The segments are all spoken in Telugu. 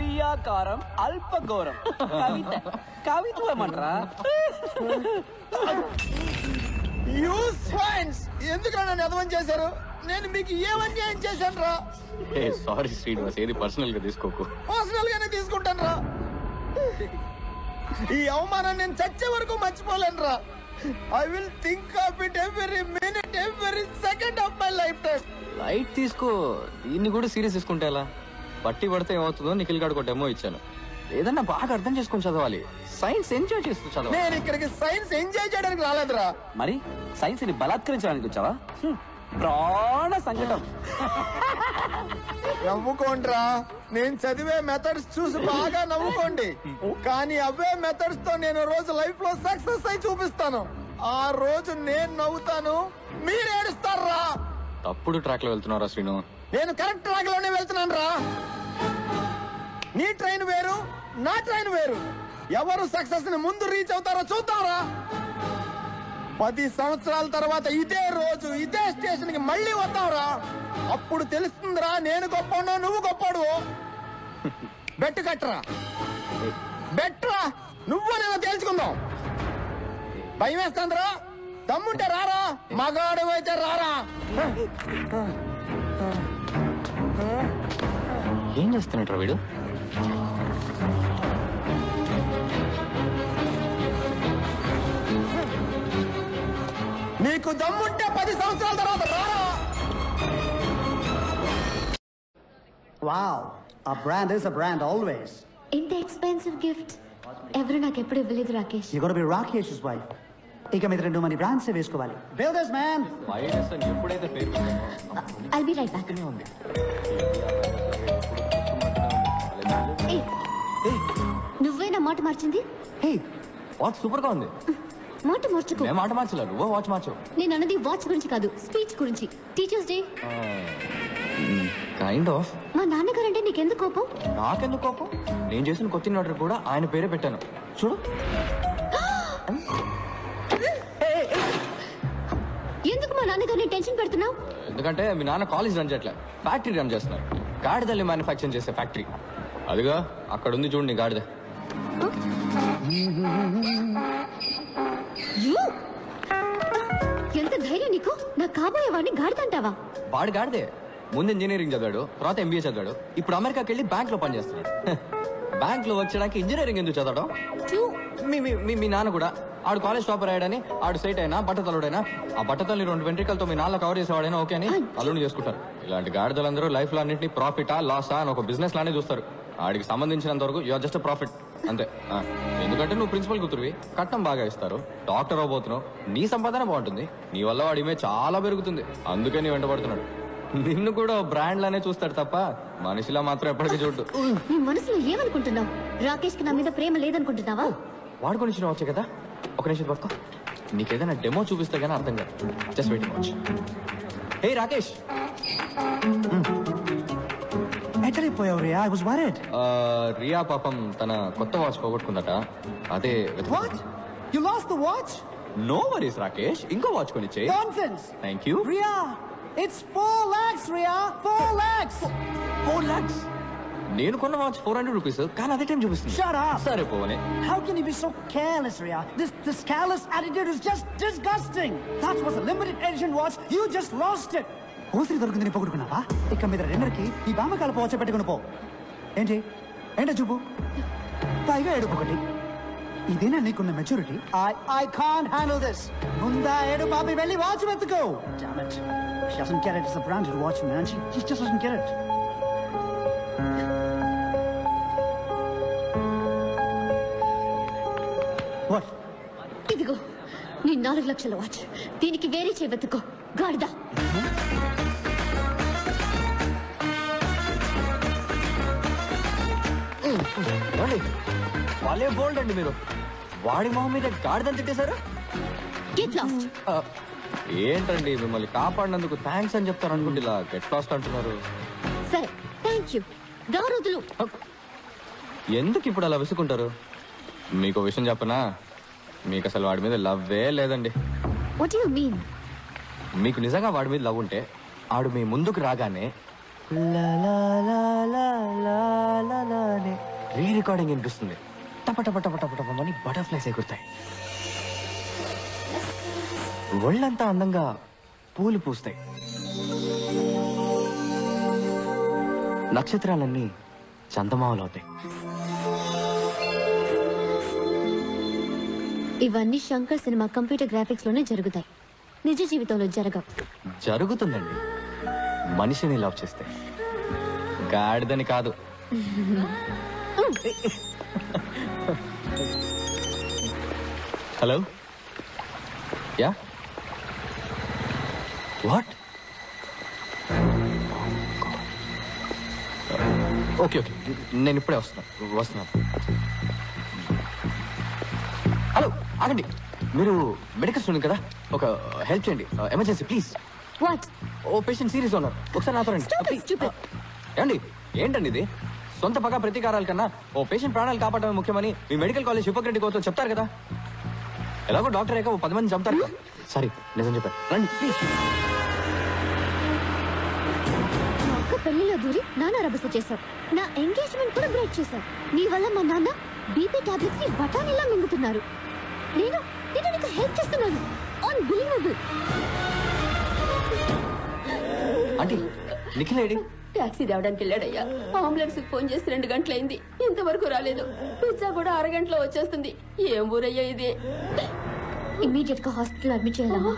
ప్రియాకారం అల్పఘోరం కవిత కవిత్వం ఏమంటారా? ఎందుకు నన్ను అధవం చేశారు? నేను మీకు ఏమన్యాయం చేశాను రా? సారీ శ్రీనివాస్, ఏది పర్సనల్ గా తీసుకోకు. పర్సనల్ గానే తీసుకుంటాను రా. ఈ అవమానం నేను చచ్చే వరకు మర్చిపోలేను రా. I will think of it every minute, every second of my life time. Light తీసుకో, దీన్ని కూడా సీరియస్ తీసుకుంటే ఎలా? బట్టి పడితే ఏమవుతుందో నిఖిల్ గారికి ఒక డెమో ఇచ్చాను. ఏదన్నా బాగా అర్థం చేసుకుని చదవాలి. సైన్స్ ఎంజాయ్ చేస్తూ చదవాలి. నేను ఇక్కడికి సైన్స్ ఎంజాయ్ చేయడానికి రాలేదురా. మరి సైన్స్ ని బలాత్కరించడానికి వచ్చావా? ప్రాణ సంకటం. నవ్వుకోండిరా, నేను చదివే మెథడ్స్ చూసి బాగా నవ్వుకోండి. కానీ అవే మెథడ్స్ తో నేను రోజు లైఫ్ లో సక్సెస్ అయి చూపిస్తాను. ఆ రోజు నేను నవ్వుతాను, మీరు ఏడుస్తారా? తప్పుడు ట్రాక్ లో వెళ్తున్నారా శ్రీను? నేను కరెక్ట్ ట్రాక్ లోనే వెళ్తున్నాను రా. నీ ట్రైన్ వేరు, నా ట్రైన్ వేరు. ఎవరు సక్సెస్ ని ముందు రీచ్ అవుతారో చూద్దాంరా. 10 సంవత్సరాల తర్వాత ఇదే రోజు ఇదే స్టేషన్ కి మళ్ళీ వద్దాంరా. అప్పుడు తెలుస్తుందిరా నేను గొప్పనో నువ్వు గొప్పడు. బెట్టు కట్టరా, బెట్రా. నువ్వు నేను తేల్చుకుందాం. భయం వేస్తుందిరా? దమ్ముంటే రారా, మగాడు అయితే రారా. ఏం చేస్తున్నట్రా వీడు? నీకు దమ్ముంటే 10 సంవత్సరాల తర్వాత రారా. Wow, a brand is a brand always. ఇంత ఎక్స్పెన్సివ్ గిఫ్ట్ ఎవరు నాకు ఎప్పుడు ఇవ్వలేదు Rakesh. You got to be Rakesh's wife. ఇక మీద 2 మంది బ్రాండ్స్ వేసుకోవాలి. Builders man. వైరస్ అని ఎప్పుడైతే పేరు I'll be right back. నువ్వే నా మాట మార్చింది. హే, వాచ్ సూపర్ గా ఉంది. మాట మార్చుకో. నేను మాట మార్చలేదు, నువ్వు వాచ్ మార్చు. నేను అన్నది వాచ్ గురించి కాదు, స్పీచ్ గురించి. Teachers day. Kind of. మా నాన్నగారంటే నీకెందుకు కోపం? నాకెందుకు కోపం? నేను చేసిన కొత్త ఆర్డర్ కూడా ఆయన పేరే పెట్టాను. చూడు. ఎందుకు మా నాన్నగారిని టెన్షన్ పెడుతున్నావు? ఎందుకంటే మీ నాన్న కాలేజ్ రన్ చేయట్లే, ఫ్యాక్టరీ రన్ చేస్తున్నారు. గాడిదల్ని మ్యానుఫ్యాక్చరింగ్ చేసే ఫ్యాక్టరీ. అదిగా అక్కడ ఉంది చూడండి గాడిద. ఎంత ధైర్యం నీకు? నా కాబోయే వాడిని గాడిదంటావా? వాడు గాడిదే. ముందు ఇంజనీరింగ్ చదివాడు, తర్వాత ఎంబీఏ చదివాడు, ఇప్పుడు అమెరికాకి వెళ్ళి బ్యాంక్ లో పనిచేస్తున్నాడు. బ్యాంక్ లో వర్క్ చేయడానికి ఇంజనీరింగ్ ఎందుకు చదవడం? మీ నాన్న కూడా ఆడు కాలేజ్ టాపర్ అయ్యాడని ఆడు సైట్ అయినా బట్టతలుడైనా ఆ బట్టతల్ని 2 వెంట్రికలతో మీ నాన్న కవర్ చేసేవాడైనా ఓకే అని అల్లుని చేసుకుంటారు. ఇలాంటి గాడిదలందరూ లైఫ్ లో అన్నింటినీ ప్రాఫిటా లాసా అని ఒక బిజినెస్ లానే చూస్తారు. ఆడికి సంబంధించినంత వరకు యూఆర్ జస్ట్ ప్రాఫిట్ అంతే. ఎందుకంటే నువ్వు ప్రిన్సిపల్ కూతురువి, కట్నం బాగా ఇస్తారు, డాక్టర్ అవబోతున్నావు, నీ సంపాదన బాగుంటుంది, నీ వల్ల వాడి ఇమేజ్ చాలా పెరుగుతుంది. అందుకే నీ వెంటబడుతున్నాడు. నిన్ను కూడా బ్రాండ్ లానే చూస్తాడు తప్ప మనిషిలా మాత్రం ఎప్పటికీ చూడు. నీ మనసులో ఏమనుకుంటున్నావు? రాకేష్ కి నా మీద ప్రేమ లేదనుకుంటున్నావా? వాడు గురించి వచ్చే కదా. ఒక నిమిషం పట్టుకో, నీకేదైనా డెమో చూపిస్తే గానీ అర్థం కాదు. Just waiting watch. Hey Rakesh, ఎక్కడిపోయావు Ria? I was worried. Ria పాపం తన కొత్త వాచ్ పోగొట్టుకుందట. అదే. What? You lost the watch? No worries Rakesh, ఇంకో వాచ్ కొనిచ్చేయ్. Nonsense. Thank you. Ria, it's 4 lakhs, Ria. 4 lakhs. 4 lakhs. నేను కొన్న వాచ్ 400 రూపీస్, కానీ అదే టైం చూపిస్తుంది. Shut up. సరే పోవనే. How can you be so careless, Ria? This careless attitude is just disgusting. That was a limited edition watch. You just lost it. ఓసిరి దొరికిందని పొగుడుకున్నావా? ఇక మీద రెండరికి ఈ బామకాల పోవచ్చ పెట్టుకుని పో. ఏంటి ఏంటో చూపు, పైగా ఏడుపు ఒకటి. ఇదేనా నీకున్న maturity? I can't handle this. ముందా ఏడు బాబీ వెళ్ళి watch వెతుకో. Damn it. She doesn't get it. It's a branded watch, man. She just doesn't get it. What? ఇదిగో నీ 4 లక్షల వాచ్. దీనికి వేరే వెతుకో గాడిదా. వాళ్ళే బోల్డ్ అండి మీరు. వాడి మొహం మీద గాడిదని తిట్టేశారు. Get lost. ఏంటండి మిమ్మల్ని కాపాడినందుకు థ్యాంక్స్ అని చెప్తారు అనుకుంటే ఇలా గెట్ లాస్ట్ అంటున్నారు. సరే థ్యాంక్ యూ. గౌరవదులు. ఎందుకు ఇప్పుడు అలా విసుకుంటారు? మీకు విషయం చెప్పనా, మీకు అసలు వాడి మీద లవ్వే లేదండి. What you mean? మీకు నిజంగా వాడి మీద లవ్ ఉంటే ఆడు మీ ముందుకు రాగానే లా లా లా లా లా లా లా నే రికార్డింగ్ వినిపిస్తుంది. టప టప టప టప టపమని బటర్ఫ్లైస్ ఎగురుతాయి. ఒళ్ళంతా అందంగా పూలు పూస్తాయి. నక్షత్రాలన్నీ చందమామలు అవుతాయి. ఇవన్నీ శంకర్ సినిమా కంప్యూటర్ గ్రాఫిక్స్ లోనే జరుగుతాయి, నిజ జీవితంలో జరగవు. జరుగుతుందండి, మనిషిని లవ్ చేస్తే, గాడిదని కాదు. Hello, yeah, what? Okay okay, నేను ఇప్పుడే వస్తున్నాను. హలో, ఆగండి. మీరు మెడికల్ స్టూడెంట్ కదా, ఒక హెల్ప్ చేయండి, ఎమర్జెన్సీ ప్లీజ్. వాట్? ఓ పేషెంట్ సీరియస్ ఉన్నారు, ఒకసారి నాతో రండి. ఏమండి, ఏంటండి ఇది? సొంత పగ ప్రతీకారాల కన్నా ఓ పేషెంట్ ప్రాణాలు కాపాడమే ముఖ్యమని మీ మెడికల్ కాలేజ్ హిపోక్రటిక్ కోతో చెప్తారు కదా. ఎలాగో డాక్టర్ అయ్యాక ఓ 10 మంది చంపుతారు. సారీ, నిజం చెప్పారు. రండి ప్లీజ్. మా అక్క పెళ్లిలో దూరి నాన్న రభస చేశావు, నా ఎంగేజ్మెంట్ కూడా బ్రేక్ చేశావు. నీ వల్ల మా నాన్న బీపీ టాబ్లెట్స్ ని బఠానీలా మింగుతున్నారు. నేను నీకు హెల్ప్ చేస్తున్నాను. Unbelievable. Aunty, Nikhil AD? Taxi రావడానికి వెళ్ళాడయ్యా. అంబులెన్స్ ఫోన్ చేసి 2 గంటలైంది, ఇంతవరకు రాలేదు. పిజ్జా కూడా అరగంటలో వచ్చేస్తుంది. ఏం ఊరయ్యా ఇది? ఇమ్మీడియట్ గా హాస్పిటల్ అడ్మిట్ చేయాలమ్మా.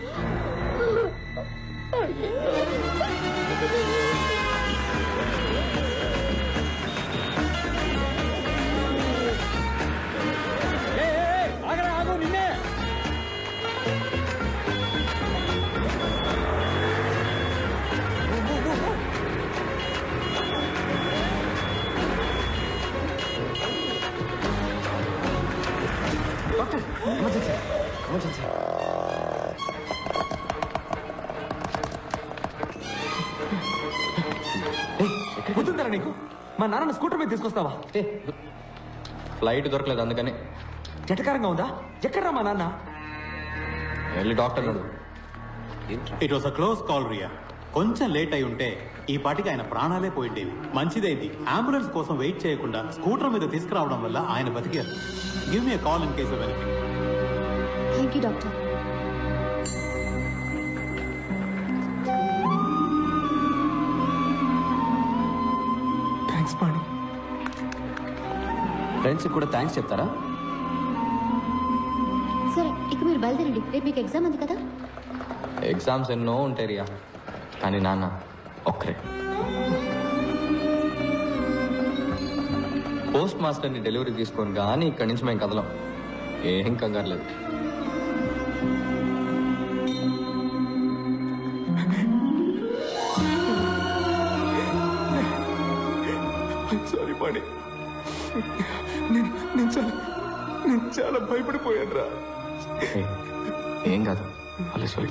Doctor, emergency. గుర్తుంటారా నీకు? మా నాన్న స్కూటర్ మీద తీసుకొస్తావా? ఫ్లైట్ దొరకలేదు, అందుకని. జటకారంగా ఉందా? ఎక్కడ్రా మా నాన్న? వెళ్ళి డాక్టర్ అడుగు. It was a close call Ria. కొంచెం లేట్ అయి ఉంటే ఈ పాటికి ఆయన ప్రాణాలే పోయిండేవి. మంచిదైంది అంబులెన్స్ కోసం వెయిట్ చేయకుండా స్కూటర్ మీద తీసుకురావడం వల్ల ఆయన బతికారు. Give me call in case of anything. Thank you doctor. Thanks Pani. Friends కూడా థ్యాంక్స్ చెప్తారా? సరే, ఇక మీరు బయలుదేరండి, రేపు మీకు ఎగ్జామ్ ఉంది కదా. ఎగ్జామ్స్ ఎన్నో ఉంటాయి రియా, కానీ నాన్న ఒక్కరే. పోస్ట్ మాస్టర్ని డెలివరీ తీసుకొని కానీ ఇక్కడి నుంచి మేము కదలం. ఏం కంగారు లేదు. సారీ పాణి, నేను చాలా భయపడిపోయాను రా. ఏం కాదు, అలెసోయ్.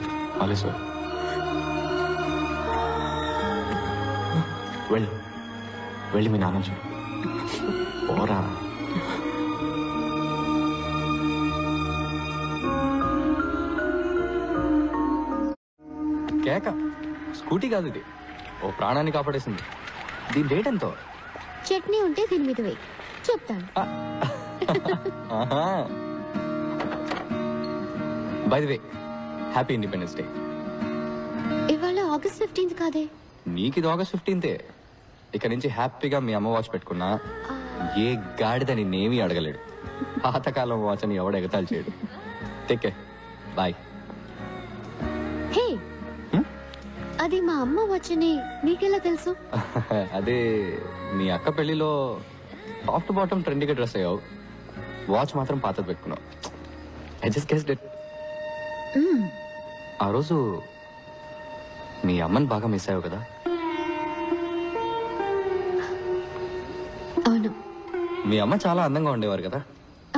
వెళ్ళి మీ నాన్న చూడు. ఓరా. కేక స్కూటీ కాదు ఇది, ఓ ప్రాణాన్ని కాపాడేసింది. దీని రేట్ ఎంతో? చట్నీ ఉంటే దీని మీద వేయి, చెప్తాను. By the way, happy independence day. ఇవాళ August 15th కాదే? నీకు ఇది August 15th. ఇక నుంచి హ్యాపీగా మీ అమ్మ వాచ్ పెట్టుకున్నా ఏ గాడిద నిన్నేమీ అడగలేడు. పాతకాలం వాచ్ అని ఎవడ ఎగతాలు చేయడు. Take care, bye. హే, అది మా అమ్మ వచ్చని నీకెలా తెలుసు? అదే మీ అక్క పెళ్లిలో టాప్ టు బాటమ్ ట్రెండీగా డ్రెస్ అయ్యావు, వాచ్ మాత్రం పాతది పెట్టుకున్నావు. I just guessed it. ఆ రోజు మీ అమ్మని బాగా మిస్ అయ్యావు కదా? అవును. మీ అమ్మ చాలా అందంగా ఉండేవారు కదా?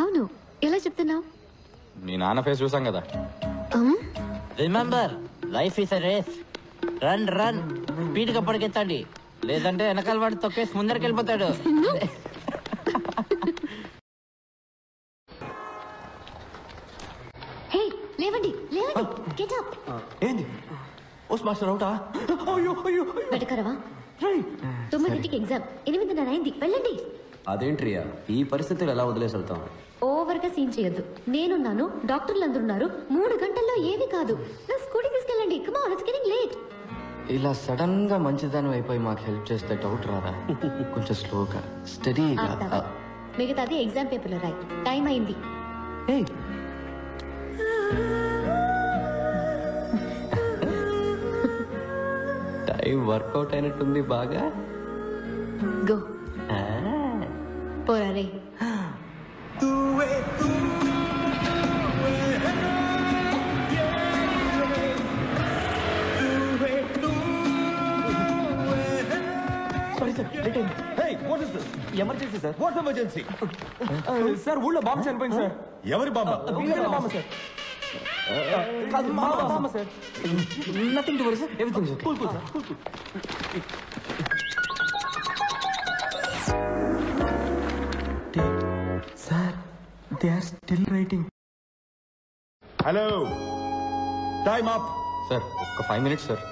అవును. ఎలా చెప్తున్నావు? మీ నాన్న ఫేస్ చూసాం కదా. Remember, life is a race. Run speed గా పరిగెత్తండి, లేదంటే వెనకాల వాడు తొక్కేసి ముందరికి వెళ్ళిపోతాడు. హే, లేవండి, గెట్ అప్. ఏంది? పోస్ట్ మాస్టర్ అవుటా? వెటకరవా? 9కి ఎగ్జామ్, 8:30 అయింది, వెళ్ళండి. అదేంటి రియా, ఈ పరిస్థితులు ఎలా వదిలేసి వెళ్తాం? ఓవర్ గా సీన్ చేయొద్దు. నేనున్నాను, డాక్టర్లు అందరూ ఉన్నారు. 3 గంటల్లో ఏమీ కాదు. నా స్కూటీ తీసుకెళ్ళండి. Come on, it's getting late. ఇలా సడన్ గా మంచిదాని అయిపోయి మాకు హెల్ప్ చేస్తే డౌట్ రాదా? కొంచెం స్లోగా స్టడీగా. మిగతాది ఎగ్జామ్ పేపర్లో రాయి. టైం అయింది. టైం వర్కౌట్ అయినట్టుంది బాగా. గో పోరా రే. Emergency sir. What emergency? Sir ఊళ్ళో బాంబు చనిపోయింది సార్. ఎవరి బామ్మ? బాంబు సార్. కాదు, మా బాంబు sir. Nothing to worry sir, everything sir. Cool sir. Sir, they are still writing. Hello, time up. Sir ఒక 5 minutes సార్.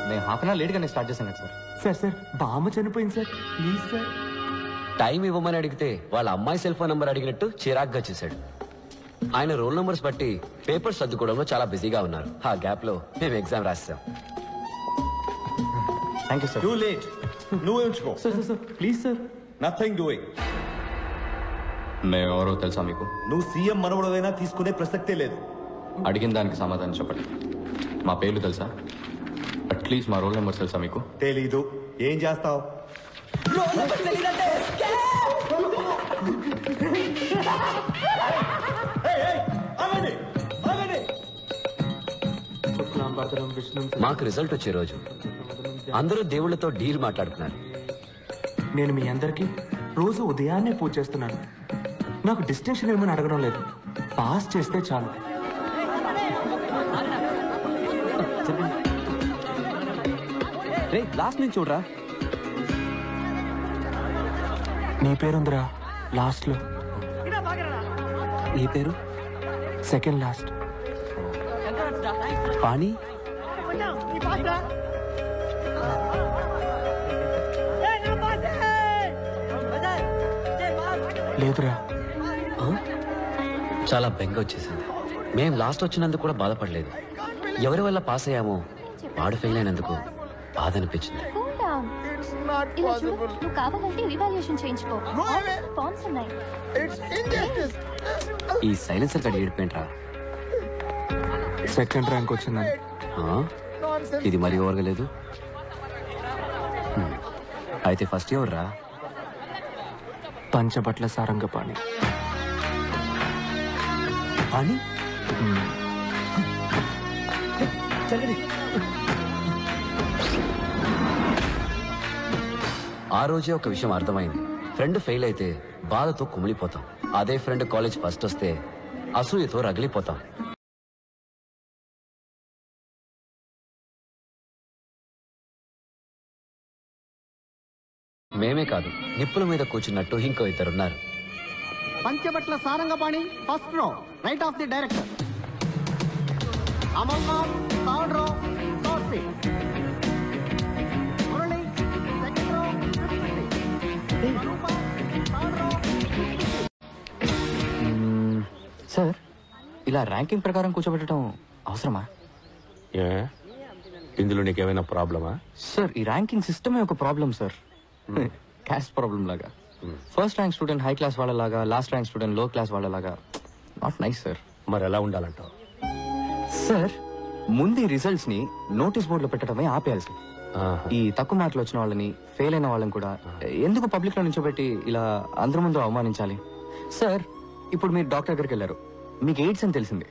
నేను హాఫ్ అన్ అవర్ లేట్గానే స్టార్ట్ చేశాను సార్. సార్ బామ్మ చనిపోయింది సార్, ప్లీజ్ సార్. టైం ఇవ్వమని అడిగితే వాళ్ళ అమ్మాయి సెల్ ఫోన్ నంబర్ అడిగినట్టు చిరాగ్గా చేశాడు. ఆయన రోల్ నంబర్స్ బట్టి పేపర్స్ సర్దుకోవడంలో చాలా బిజీగా ఉన్నారు. ఆ గ్యాప్ లో మేము ఎగ్జామ్ రాస్తాం. Thank you sir. Too late. నువ్వే ఉంచుకో. Sir please sir. Nothing doing. మేము ఎవరో తెలుసా మీకు? నువ్వు సీఎం మనవడదైనా తీసుకునే ప్రసక్తే లేదు. అడిగిన దానికి సమాధానం చెప్పండి. మా పేర్లు తెలుసా? అట్లీస్ట్ మా రోల్ నెంబర్స్ తెలుసా మీకు? తెలీదు. ఏం చేస్తావు? మాకు రిజల్ట్ వచ్చే రోజు అందరూ దేవుళ్ళతో డీల్ మాట్లాడుతున్నారు. నేను మీ అందరికీ రోజు ఉదయాన్నే పూజ చేస్తున్నాను. నాకు డిస్టింక్షన్ ఏమని అడగడం లేదు, పాస్ చేస్తే చాలు. లాస్ట్ నుంచి చూడరా. నీ పేరుందిరా లాస్ట్ లో. నీ పేరు? Second last. పాణి. లేదురా. చాలా బెంగ వచ్చేసింది. మేం లాస్ట్ వచ్చినందుకు కూడా బాధపడలేదు. ఎవరి వల్ల పాస్ అయ్యామో వాడు ఫెయిల్ అయినందుకు బాధ అనిపించింది. ఇలా చూడు, నువ్వు కావాలంటే రివాల్యూషన్ చేయించుకో. ఫార్మ్స్ ఉన్నాయి. ఈ సైలెన్సర్ గడి ఏడిపోయింట్రా. సెకండ్ ర్యాంక్ వచ్చిందని. ఇది మరీ ఓరగలేదు. అయితే ఫస్ట్ ఎవరు రా? పంచబట్ల సారంగపాణి. పాణి? ఆ రోజే ఒక విషయం అర్థమైంది. ఫ్రెండ్ ఫెయిల్ అయితే బాధతో కుమిలిపోతాం. అదే ఫ్రెండ్ కాలేజ్ ఫస్ట్ వస్తే అసూయతో రగిలిపోతాం. మేమే కాదు, నిప్పుల మీద కూర్చున్నట్టు ఇంకో ఇద్దరున్నారు. Panchabatla Sarangapani first row, right of the director. Amarnath third row, third seat. Murali second row, sir ఇలా ర్యాంకింగ్ ప్రకారం కూర్చోబెట్టడం అవసరమా? ఇందులో నీకేమైనా ప్రాబ్లమా? సార్ ఈ ర్యాంకింగ్ సిస్టమే ఒక ప్రాబ్లం సార్. క్యాస్ట్ ప్రాబ్లం లాగా. First rank student high class వాళ్ళలాగా, లాస్ట్ ర్యాంక్ స్టూడెంట్ లో క్లాస్ వాళ్ళలాగా. Not nice sir. మరి ఎలా ఉండాలంటావు? సార్ ముందు ఈ రిజల్ట్స్ ని నోటీస్ బోర్డులో పెట్టడమే ఆపేయాలి సార్. ఈ తక్కువ మార్కులు వచ్చిన వాళ్ళని, ఫెయిల్ అయిన వాళ్ళని కూడా ఎందుకు పబ్లిక్ లో నుంచోబెట్టి ఇలా అందరి ముందు అవమానించాలి? సార్ ఇప్పుడు మీరు డాక్టర్ దగ్గరికి వెళ్ళారు, మీకు ఎయిడ్స్ అని తెలిసింది.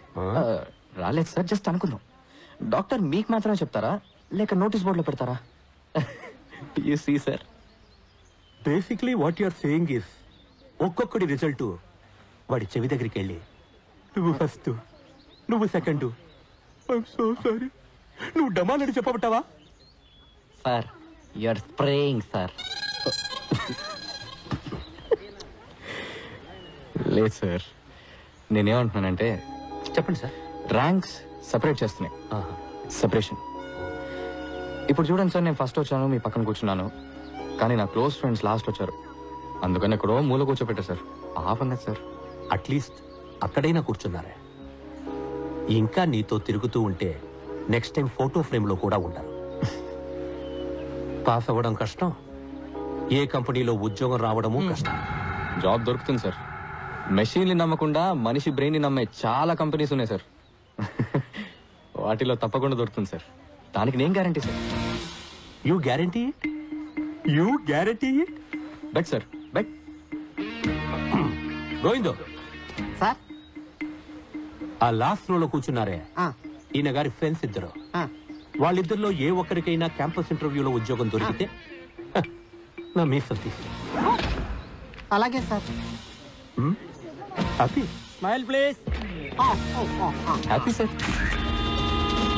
రాలేదు సార్, జస్ట్ అనుకుందాం. డాక్టర్ మీకు మాత్రమే చెప్తారా లేక నోటీస్ బోర్డులో పెడతారా? You see sir, basically what you're saying is, ఒక్కొక్కడి రిజల్ట్ వాడి చెవి దగ్గరికి వెళ్ళి నువ్వు ఫస్ట్, నువ్వు సెకండ్, ఐఎమ్ సో సారీ, నువ్వు డమాలని చెప్పబట్టావా? Sir you're spraying sir. లేదు సార్, నేనేమంటున్నానంటే, చెప్పండి సార్. ర్యాంక్స్ సెపరేట్ చేస్తున్నాయి. సెపరేషన్. ఇప్పుడు చూడండి సార్, నేను ఫస్ట్ వచ్చాను, మీ పక్కన కూర్చున్నాను, కానీ నా క్లోజ్ ఫ్రెండ్స్ లాస్ట్ వచ్చారు. అందుకని ఎక్కడో మూల కూర్చోపెట్టా సార్. పాపం కదా సార్. అట్లీస్ట్ అక్కడైనా కూర్చున్నారే. ఇంకా నీతో తిరుగుతూ ఉంటే నెక్స్ట్ టైం ఫోటో ఫ్రేమ్ లో కూడా ఉండరు. పాస్ అవ్వడం కష్టం, ఏ కంపెనీలో ఉద్యోగం రావడము కష్టం. జాబ్ దొరుకుతుంది సార్. మెషిన్ని నమ్మకుండా మనిషి బ్రెయిన్ ని నమ్మే చాలా కంపెనీస్ ఉన్నాయి సార్. వాటిలో తప్పకుండా దొరుకుతుంది సార్. దానికి నేను guarantee sir. You guarantee? You guarantee? Bet sir, bet. గోవిందో, సార్ ఆ లాస్ట్ రోలో కూర్చున్నారే, ఈయన గారి ఫ్రెండ్స్ ఇద్దరు. వాళ్ళిద్దరిలో ఏ ఒక్కరికైనా క్యాంపస్ ఇంటర్వ్యూలో ఉద్యోగం దొరికితే నా మీసం తీసి. అలాగే sir. Happy? Smile please. Happy sir.